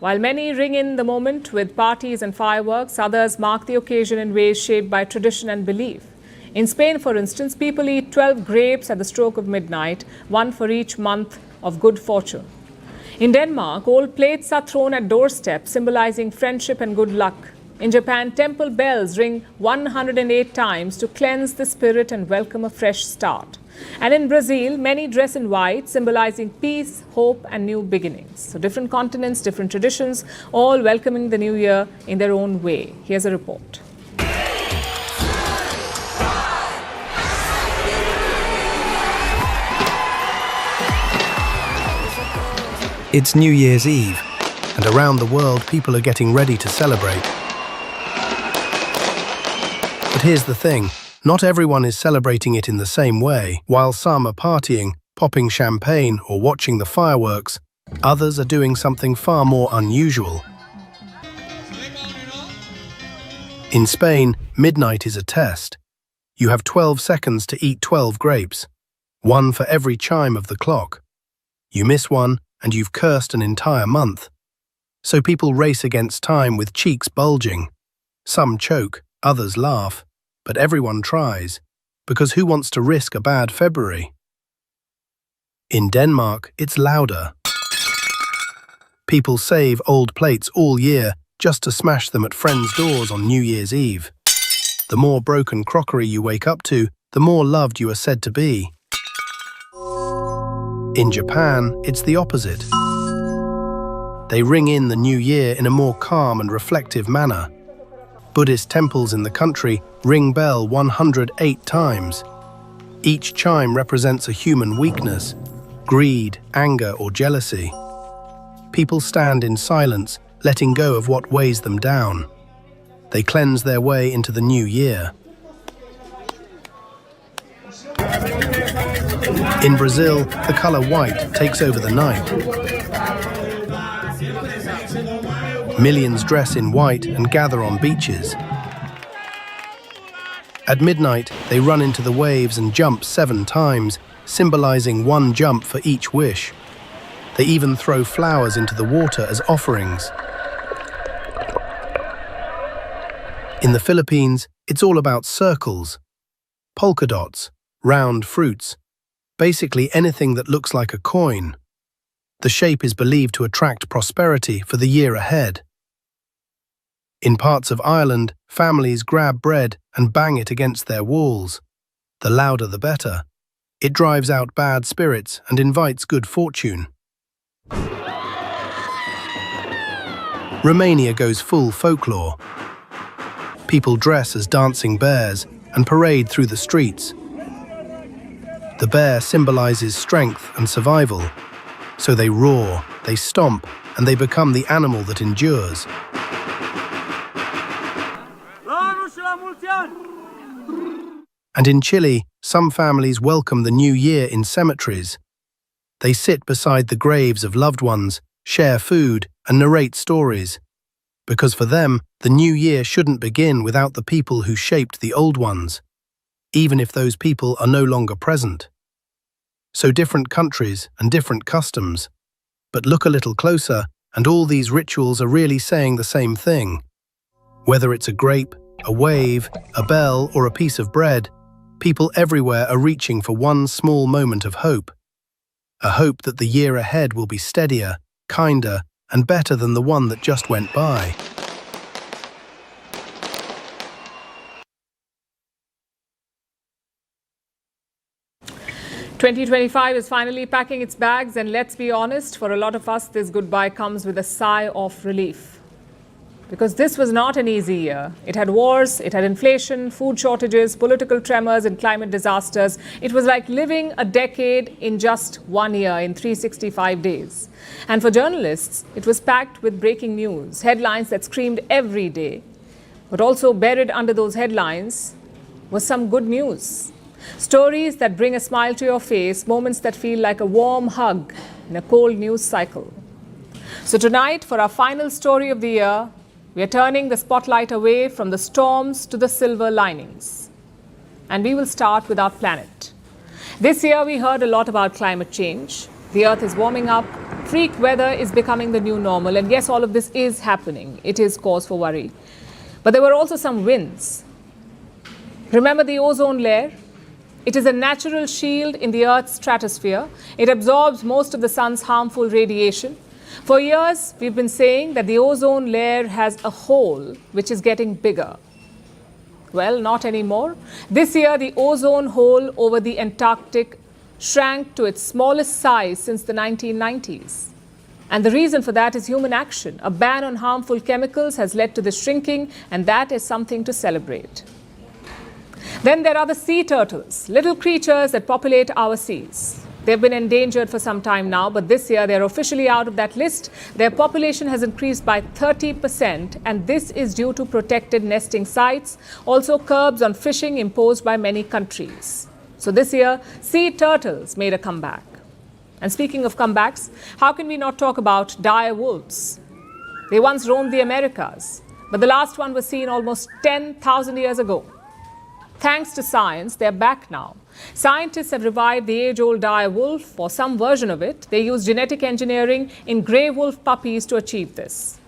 While many ring in the moment with parties and fireworks, others mark the occasion in ways shaped by tradition and belief. In Spain, for instance, people eat 12 grapes at the stroke of midnight, one for each month of good fortune. In Denmark, old plates are thrown at doorsteps, symbolizing friendship and good luck. In Japan, temple bells ring 108 times to cleanse the spirit and welcome a fresh start. And in Brazil, many dress in white, symbolizing peace, hope, and new beginnings. So different continents, different traditions, all welcoming the new year in their own way. Here's a report. It's New Year's Eve, and around the world people are getting ready to celebrate. But here's the thing. Not everyone is celebrating it in the same way. While some are partying, popping champagne, or watching the fireworks, others are doing something far more unusual. In Spain, midnight is a test. You have 12 seconds to eat 12 grapes, one for every chime of the clock. You miss one, and you've cursed an entire month. So people race against time with cheeks bulging. Some choke, others laugh. but everyone tries, because who wants to risk a bad February? In Denmark, it's louder. People save old plates all year just to smash them at friends' doors on New Year's Eve. The more broken crockery you wake up to, the more loved you are said to be. In Japan, it's the opposite. They ring in the new year in a more calm and reflective manner. Buddhist temples in the country ring bell 108 times. Each chime represents a human weakness, greed, anger, or jealousy. People stand in silence, letting go of what weighs them down. They cleanse their way into the new year. In Brazil, the color white takes over the night. Millions dress in white and gather on beaches. At midnight, they run into the waves and jump 7 times, symbolizing 1 jump for each wish. They even throw flowers into the water as offerings. In the Philippines, it's all about circles, polka dots, round fruits, basically anything that looks like a coin. The shape is believed to attract prosperity for the year ahead. In parts of Ireland, families grab bread and bang it against their walls. The louder the better. It drives out bad spirits and invites good fortune. Romania goes full folklore. People dress as dancing bears and parade through the streets. The bear symbolizes strength and survival, so they roar, they stomp, and they become the animal that endures. And in Chile, some families welcome the new year in cemeteries. They sit beside the graves of loved ones, share food, and narrate stories. Because for them, the new year shouldn't begin without the people who shaped the old ones, even if those people are no longer present. So different countries and different customs. But look a little closer, and all these rituals are really saying the same thing. Whether it's a grape, a wave, a bell, or a piece of bread, people everywhere are reaching for one small moment of hope. A hope that the year ahead will be steadier, kinder, and better than the one that just went by. "2025 is finally packing its bags, and let's be honest, for a lot of us, this goodbye comes with a sigh of relief. Because this was not an easy year. It had wars, it had inflation, food shortages, political tremors, and climate disasters. It was like living a decade in just 1 year, in 365 days. And for journalists, it was packed with breaking news, headlines that screamed every day. But also buried under those headlines was some good news. Stories that bring a smile to your face, moments that feel like a warm hug in a cold news cycle. So tonight, for our final story of the year, we are turning the spotlight away from the storms to the silver linings. And we will start with our planet. This year, we heard a lot about climate change. The Earth is warming up. Freak weather is becoming the new normal. And yes, all of this is happening. It is cause for worry. But there were also some wins. Remember the ozone layer? It is a natural shield in the Earth's stratosphere. It absorbs most of the sun's harmful radiation. For years, we've been saying that the ozone layer has a hole which is getting bigger. Well, not anymore. This year, the ozone hole over the Antarctic shrank to its smallest size since the 1990s. And the reason for that is human action. A ban on harmful chemicals has led to the shrinking, and that is something to celebrate. Then there are the sea turtles, little creatures that populate our seas. They've been endangered for some time now, but this year they're officially out of that list. Their population has increased by 30%, and this is due to protected nesting sites, also curbs on fishing imposed by many countries. So this year, sea turtles made a comeback. And speaking of comebacks, how can we not talk about dire wolves? They once roamed the Americas, but the last one was seen almost 10,000 years ago. Thanks to science, they're back now. Scientists have revived the age-old dire wolf, or some version of it. They use genetic engineering in grey wolf puppies to achieve this.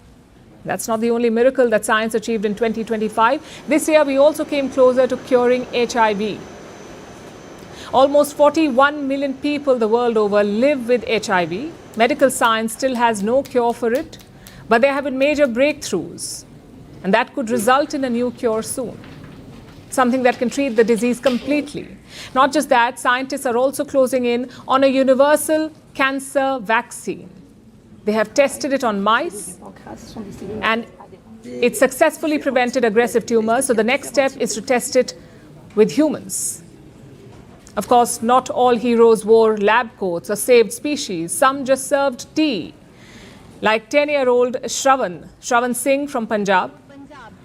That's not the only miracle that science achieved in 2025. This year, we also came closer to curing HIV. Almost 41 million people the world over live with HIV. Medical science still has no cure for it, but there have been major breakthroughs, and that could result in a new cure soon. Something that can treat the disease completely. Not just that, scientists are also closing in on a universal cancer vaccine. They have tested it on mice, and it successfully prevented aggressive tumors. So the next step is to test it with humans. Of course, not all heroes wore lab coats or saved species. Some just served tea. Like 10-year-old Shravan Singh from Punjab.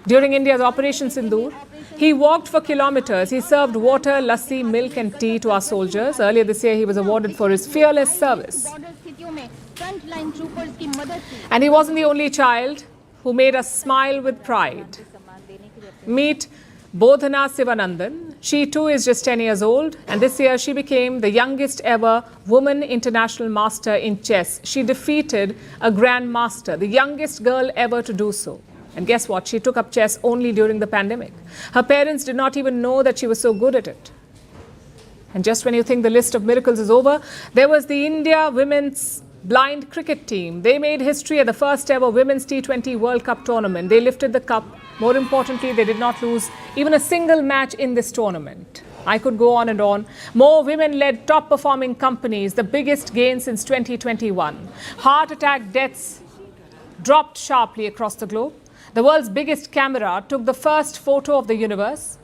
During India's Operation Sindoor, he walked for kilometers. He served water, lassi, milk and tea to our soldiers. Earlier this year, he was awarded for his fearless service. And he wasn't the only child who made us smile with pride. Meet Bodhana Sivanandan. She too is just 10 years old, and this year she became the youngest ever woman international master in chess. She defeated a grandmaster, the youngest girl ever to do so. And guess what? She took up chess only during the pandemic. Her parents did not even know that she was so good at it. And just when you think the list of miracles is over, there was the India women's blind cricket team. They made history at the first ever Women's T20 World Cup tournament. They lifted the cup. More importantly, they did not lose even a single match in this tournament. I could go on and on. More women-led top-performing companies, the biggest gain since 2021. Heart attack deaths dropped sharply across the globe. The world's biggest camera took the first photo of the universe.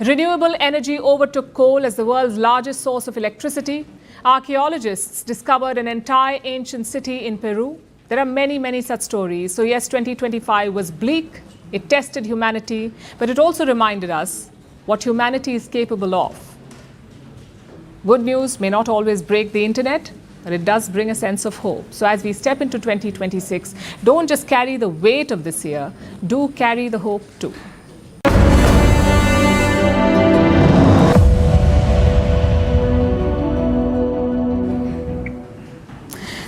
Renewable energy overtook coal as the world's largest source of electricity. Archaeologists discovered an entire ancient city in Peru. There are many, many such stories. So yes, 2025 was bleak. It tested humanity, but it also reminded us what humanity is capable of. Good news may not always break the internet, but it does bring a sense of hope. So as we step into 2026, don't just carry the weight of this year, do carry the hope too.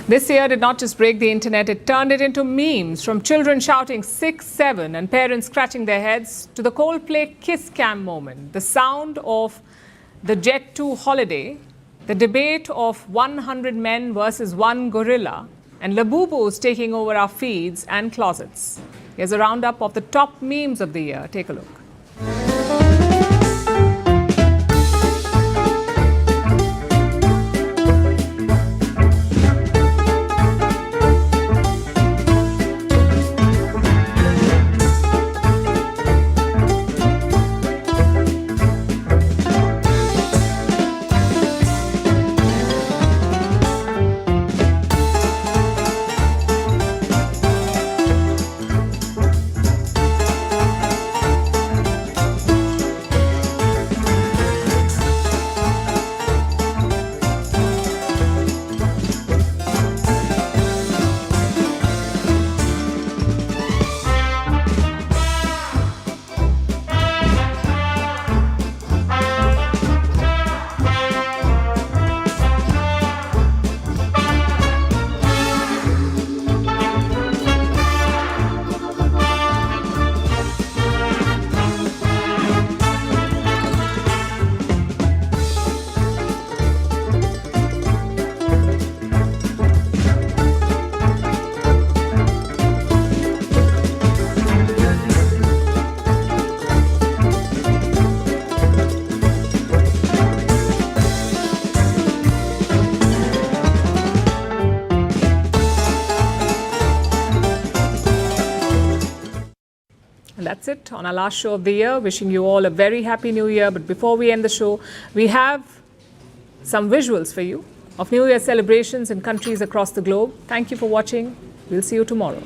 This year did not just break the internet, it turned it into memes, from children shouting 6, 7 and parents scratching their heads to the Coldplay kiss cam moment, the sound of the Jet 2 holiday, the debate of 100 men versus 1 gorilla, and Labubus taking over our feeds and closets. Here's a roundup of the top memes of the year. Take a look. That's it on our last show of the year. Wishing you all a very happy new year. But before we end the show, we have some visuals for you of New Year celebrations in countries across the globe. Thank you for watching. We'll see you tomorrow.